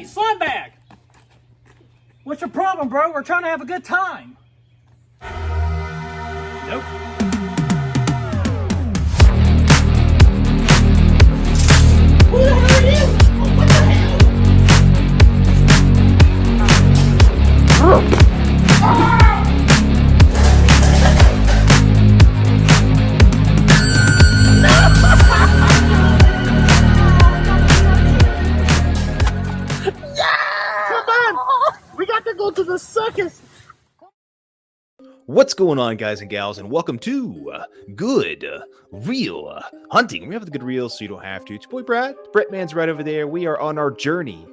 slime bag! What's your problem, bro? We're trying to have a good time. Nope. Who the hell are you? What the hell? To the circus. What's going on, guys and gals, and welcome to Good Real Hunting. We have the good reels so you don't have to. It's your boy Brad. Brett Man's right over there. We are on our journey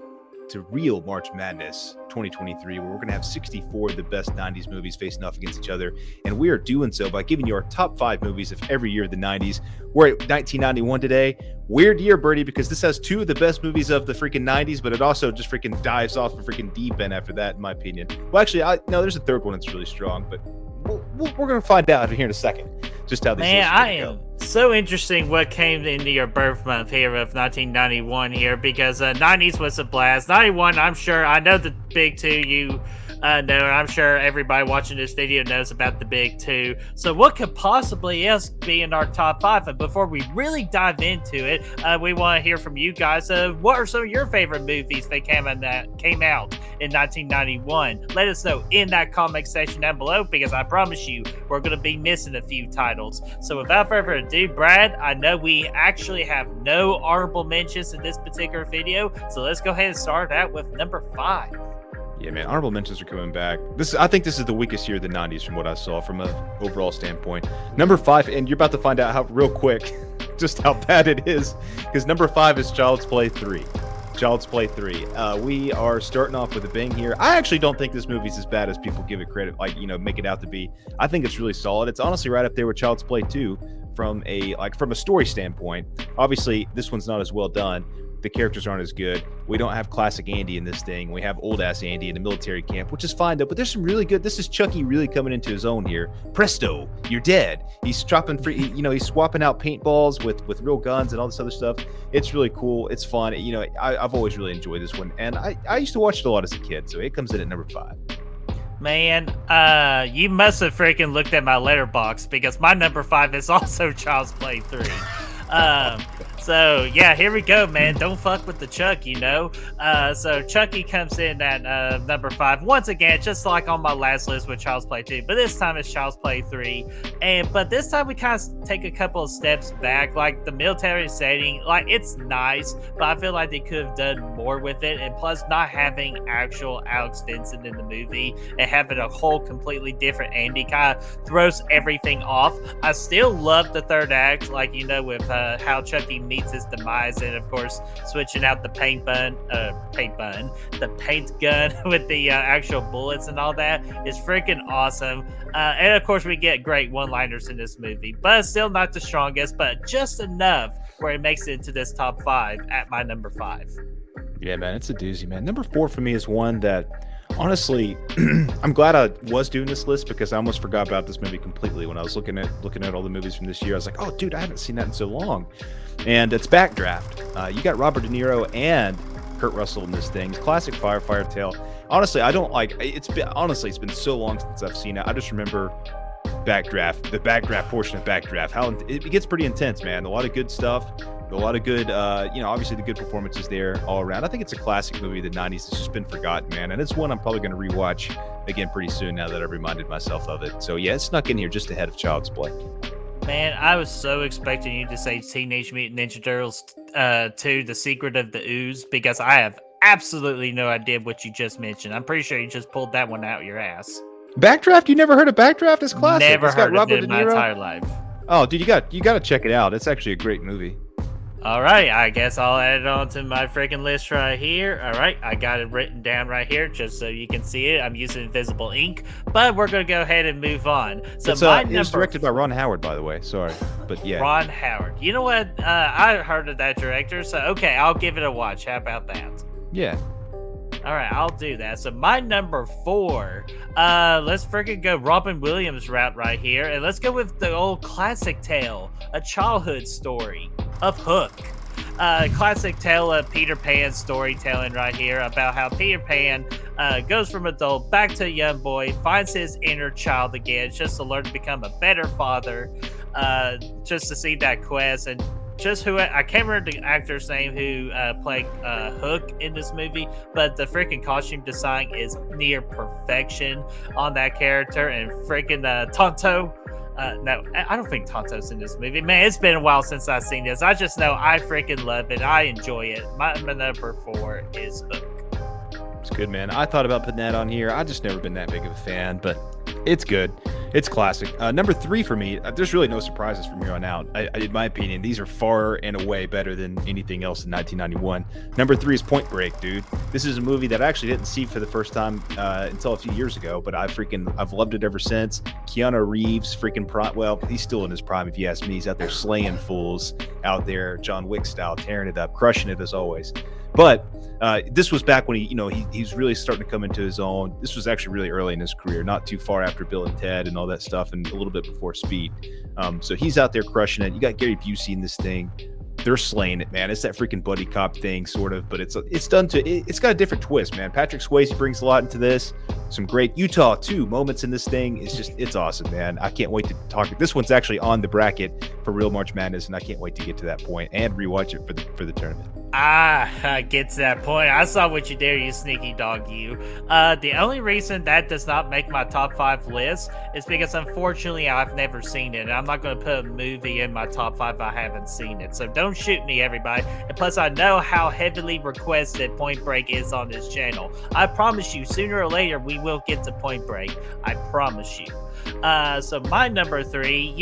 to real March Madness 2023, where we're going to have 64 of the best 90s movies facing off against each other, and we are doing so by giving you our top 5 movies of every year of the 90s. We're at 1991 today. Weird year, Birdie, because this has 2 of the best movies of the freaking 90s, but it also just freaking dives off the freaking deep end after that, in my opinion. Well, actually, no, there's a third one that's really strong, but we're going to find out here in a second just how these lists are going to go. So interesting what came into your birth month here of 1991 here, because 90s was a blast. 91, I'm sure, I know the big 2 you know, and I'm sure everybody watching this video knows about the big 2. So what could possibly else be in our top 5? And before we really dive into it, we want to hear from you guys. What are some of your favorite movies that came out in 1991? Let us know in that comment section down below, because I promise you we're going to be missing a few titles. So without further ado, Brad, I know we actually have no honorable mentions in this particular video, so let's go ahead and start out with number 5. Yeah, man, honorable mentions are coming back. I think this is the weakest year of the 90s from what I saw from an overall standpoint. Number 5, and you're about to find out how real quick just how bad it is, because number 5 is Child's Play 3. Child's Play 3. We are starting off with a bang here. I actually don't think this movie's as bad as people give it credit, make it out to be. I think it's really solid. It's honestly right up there with Child's Play 2 from a story standpoint. Obviously, this one's not as well done. The characters aren't as good. We don't have classic Andy in this thing. We have old ass Andy in the military camp, which is fine though. But there's some really good. This is Chucky really coming into his own here. Presto, you're dead. He's dropping free. He's swapping out paintballs with real guns and all this other stuff. It's really cool. It's fun. I've always really enjoyed this one, and I used to watch it a lot as a kid. So it comes in at number 5. Man, you must have freaking looked at my letterbox, because my number 5 is also Child's Play 3. So yeah, here we go, man. Don't fuck with the Chuck, you know. So Chucky comes in at number 5 once again, just like on my last list with Child's Play 2, but this time it's Child's Play 3. But this time we kind of take a couple of steps back. Like the military setting, like it's nice, but I feel like they could have done more with it. And plus, not having actual Alex Vincent in the movie and having a whole completely different Andy kind of throws everything off. I still love the third act, with how Chucky meets his demise, and of course switching out the paint gun with the actual bullets and all that is freaking awesome. And of course we get great one-liners in this movie, but still not the strongest, but just enough where it makes it into this top 5 at my number 5. Yeah, man, it's a doozy, man. Number 4 for me is one that honestly, I'm glad I was doing this list, because I almost forgot about this movie completely when I was looking at all the movies from this year. I was like, oh, dude, I haven't seen that in so long. And it's Backdraft. You got Robert De Niro and Kurt Russell in this thing. Classic firefighter tale. Honestly, it's been so long since I've seen it. I just remember Backdraft, the Backdraft portion of Backdraft. How it gets pretty intense, man. A lot of good stuff. A lot of good, obviously the good performances there all around. I think it's a classic movie of the 90s. It's just been forgotten, man. And it's one I'm probably going to rewatch again pretty soon now that I've reminded myself of it. So yeah, it snuck in here just ahead of Child's Play. Man, I was so expecting you to say Teenage Mutant Ninja Turtles 2, The Secret of the Ooze, because I have absolutely no idea what you just mentioned. I'm pretty sure you just pulled that one out your ass. Backdraft? You never heard of Backdraft? It's classic. Never it's got heard Robert of it in De my Niro. entire life. Oh, dude, you got to check it out. It's actually a great movie. All right, I guess I'll add it on to my freaking list right here. All right, I got it written down right here just so you can see it. I'm using invisible ink, but we're going to go ahead and move on. So it's directed by Ron Howard, by the way. Sorry, but yeah. Ron Howard. You know what? I heard of that director, so okay, I'll give it a watch. How about that? Yeah. All right, I'll do that. So my number 4, let's freaking go Robin Williams route right here, and let's go with the old classic tale, a childhood story of Hook. Classic tale of Peter Pan storytelling right here about how Peter Pan goes from adult back to a young boy, finds his inner child again, just to learn to become a better father, just to see that quest. And just who I can't remember the actor's name who played Hook in this movie, but the freaking costume design is near perfection on that character. And freaking Tonto. No, I don't think Tonto's in this movie. Man, it's been a while since I've seen this. I just know I freaking love it. I enjoy it. My number 4 is Hook. It's good, man. I thought about putting that on here. I just never been that big of a fan, but it's good. It's classic. Number 3 for me, there's really no surprises from here on out. In my opinion, these are far and away better than anything else in 1991. Number 3 is Point Break, dude. This is a movie that I actually didn't see for the first time until a few years ago, but I've loved it ever since. Keanu Reeves, well, he's still in his prime if you ask me. He's out there slaying fools out there, John Wick style, tearing it up, crushing it as always. But this was back when he's really starting to come into his own. This was actually really early in his career, not too far after Bill and Ted and all that stuff, and a little bit before Speed. So he's out there crushing it. You got Gary Busey in this thing. They're slaying it, man. It's that freaking buddy cop thing, sort of, but it's got a different twist, man. Patrick Swayze brings a lot into this. Some great Utah 2 moments in this thing. It's awesome, man. I can't wait to talk. This one's actually on the bracket for Real March Madness, and I can't wait to get to that point and rewatch it for the tournament. I get to that point. I saw what you did, you sneaky dog, you. The only reason that does not make my top 5 list is because, unfortunately, I've never seen it. And I'm not going to put a movie in my top 5 if I haven't seen it. So don't shoot me, everybody. And plus, I know how heavily requested Point Break is on this channel. I promise you, sooner or later, we will get to Point Break. I promise you. So my number 3,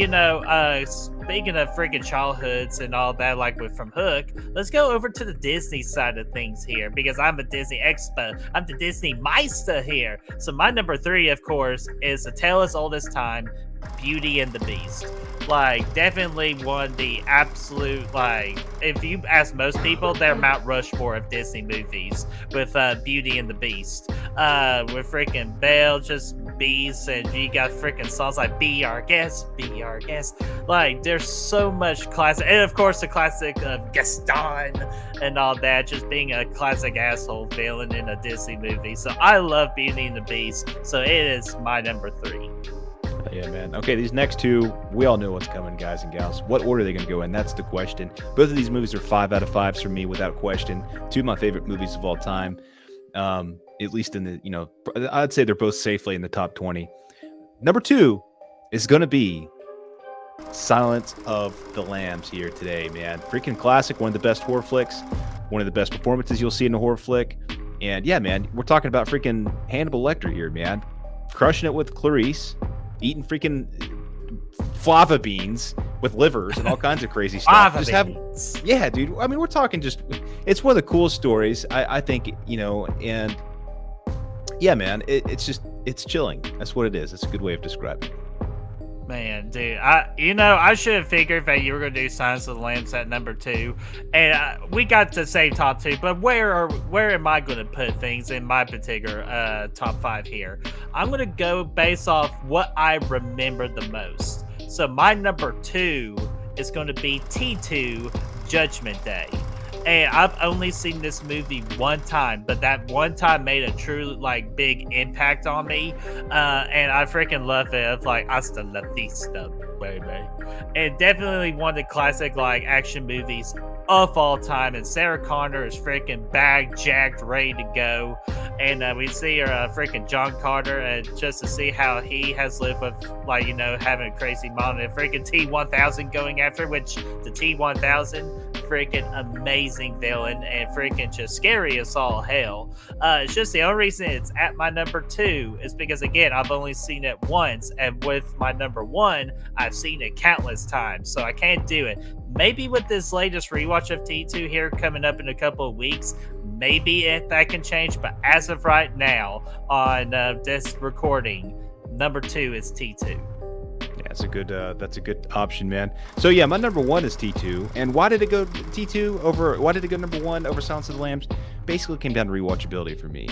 speaking of freaking childhoods and all that, like from Hook, let's go over to the Disney side of things here, because I'm a Disney expert. I'm the Disney Meister here. So my number 3, of course, is A Tale as Old as Time, Beauty and the Beast. Like, definitely one the absolute, if you ask most people, they're Mount Rushmore of Disney movies, with Beauty and the Beast. With freaking Belle, just bees, and you got freaking songs like Be Our Guest. Like, there's so much classic, and of course the classic of Gaston and all that, just being a classic asshole villain in a Disney movie. So I love Beauty and the Beast, so it is my number 3. Yeah, man. Okay, these next 2, we all know what's coming, guys and gals. What order are they going to go in? That's the question. Both of these movies are 5 out of 5s for me, without question. 2 of my favorite movies of all time. At least in the, I'd say they're both safely in the top 20. Number 2 is going to be Silence of the Lambs here today, man. Freaking classic, one of the best horror flicks, one of the best performances you'll see in a horror flick. And yeah, man, we're talking about freaking Hannibal Lecter here, man. Crushing it with Clarice, eating freaking fava beans with livers and all kinds of crazy stuff. Yeah, dude. I mean, we're talking it's one of the coolest stories, I think, and yeah, man, it's chilling. That's what it is. It's a good way of describing it. Man, dude, I should have figured that you were going to do Silence of the Lambs at number 2, and we got to say top 2, but where am I going to put things in my particular top 5 here? I'm going to go based off what I remember the most. So my number 2 is going to be T2 Judgment Day. And I've only seen this movie one time, but that one time made a true big impact on me. And I freaking love it. It's like hasta la vista, baby. And definitely one of the classic action movies of all time. And Sarah Connor is freaking bagged, jacked, ready to go. And we see her freaking John Carter, and just to see how he has lived with having a crazy mom and freaking T-1000 going after, which the T-1000 freaking amazing villain and freaking just scary as all hell. It's just the only reason it's at my number 2 is because, again, I've only seen it once, and with my number 1, I've seen it countless times, so I can't do it. Maybe with this latest rewatch of T2 here coming up in a couple of weeks, maybe that can change, but as of right now on this recording, number 2 is T2. Yeah, that's a good option, man. So yeah, my number 1 is T2. And why did it go number 1 over Silence of the Lambs? Basically, it came down to rewatchability for me.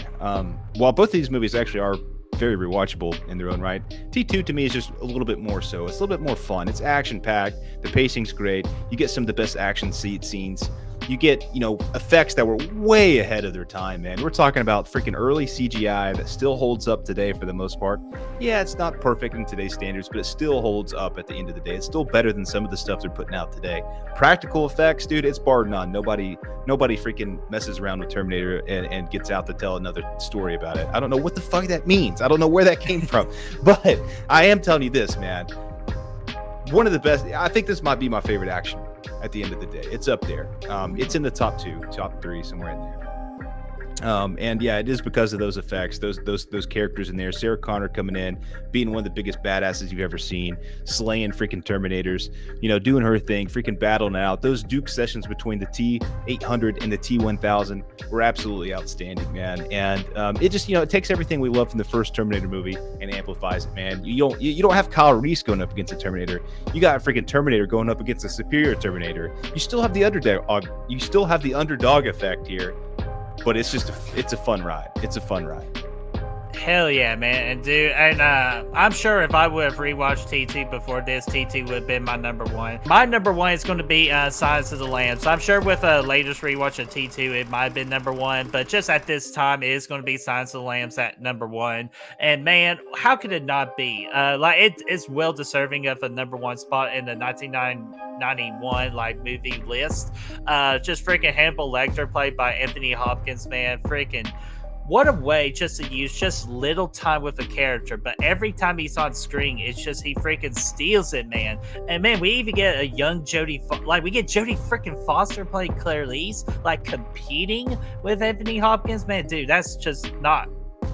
While both of these movies actually are very rewatchable in their own right, T2 to me is just a little bit more so. It's a little bit more fun. It's action packed. The pacing's great. You get some of the best action scenes You get, effects that were way ahead of their time, man. We're talking about freaking early CGI that still holds up today for the most part. Yeah, it's not perfect in today's standards, but it still holds up at the end of the day. It's still better than some of the stuff they're putting out today. Practical effects, dude, it's bar none. Nobody freaking messes around with Terminator and gets out to tell another story about it. I don't know what the fuck that means. I don't know where that came from. But I am telling you this, man. One of the best. I think this might be my favorite action at the end of the day. It's up there. It's in the top 2, top 3, somewhere in there. And yeah, it is because of those effects, those characters in there. Sarah Connor coming in, being one of the biggest badasses you've ever seen, slaying freaking Terminators, doing her thing, freaking battling out. Those Duke sessions between the T-800 and the T-1000 were absolutely outstanding, man. And it just, it takes everything we love from the first Terminator movie and amplifies it, man. You don't have Kyle Reese going up against a Terminator. You got a freaking Terminator going up against a superior Terminator. You still have the underdog effect here. But it's a fun ride. It's a fun ride. Hell yeah, man. And dude, I'm sure if I would have rewatched T2 before this, T2 would have been my number 1. My number 1 is going to be Silence of the Lambs. I'm sure with a latest rewatch of T2, it might have been number 1, but just at this time, it is going to be Silence of the Lambs at number 1. And man, how could it not be? It's well deserving of a number 1 spot in the 1991 movie list. Just freaking Hannibal Lecter, played by Anthony Hopkins, man. Freaking what a way just to use just little time with a character, but every time he's on screen, it's just he freaking steals it, man. And man, we even get a young Jodie, we get Jodie freaking Foster playing Claire Lees, competing with Anthony Hopkins, man. Dude, that's just not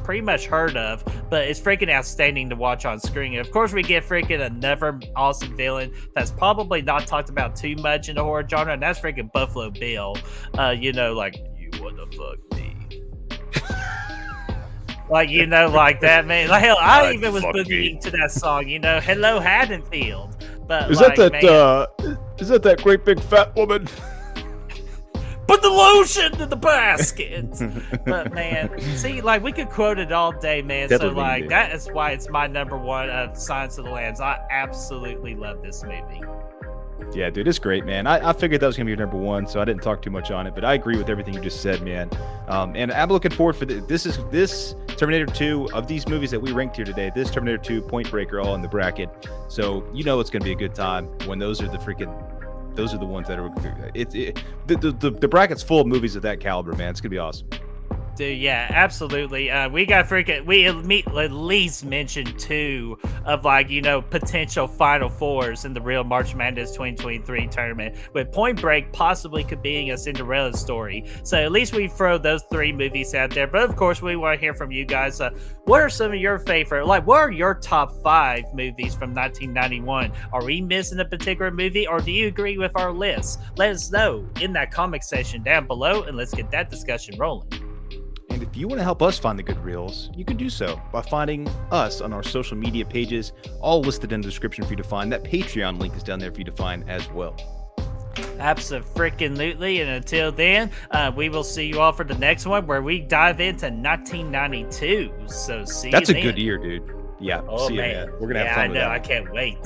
pretty much heard of, but it's freaking outstanding to watch on screen. And of course, we get freaking another awesome villain that's probably not talked about too much in the horror genre, and that's freaking Buffalo Bill. You wanna fuck me? Like that, man. Hell, I even was boogieing to that song, Hello Haddonfield. But is that great big fat woman? Put the lotion in the basket. But man, see, we could quote it all day, man. Definitely so that is why it's my number 1 of Silence of the Lambs. I absolutely love this movie. Yeah, dude, it's great, man. I figured that was gonna be your number 1, so I didn't talk too much on it. But I agree with everything you just said, man. And I'm looking forward for this Terminator 2 of these movies that we ranked here today. This Terminator 2, Point Break are all in the bracket, so it's gonna be a good time when those are the ones that are. The bracket's full of movies of that caliber, man. It's gonna be awesome. Dude, yeah, absolutely. We at least mentioned 2 of potential Final Fours in the real March Madness 2023 tournament, with Point Break possibly could being a Cinderella story. So at least we throw those 3 movies out there. But of course, we want to hear from you guys. What are some of your favorite? What are your top 5 movies from 1991? Are we missing a particular movie, or do you agree with our list? Let us know in that comment section down below, and let's get that discussion rolling. And if you want to help us find the good reels, you can do so by finding us on our social media pages, all listed in the description for you to find. That Patreon link is down there for you to find as well. Absolutely. And until then, we will see you all for the next one, where we dive into 1992. So see you then. That's a good year, dude. Yeah. Oh, see you, man. We're going to have fun with that. I can't wait.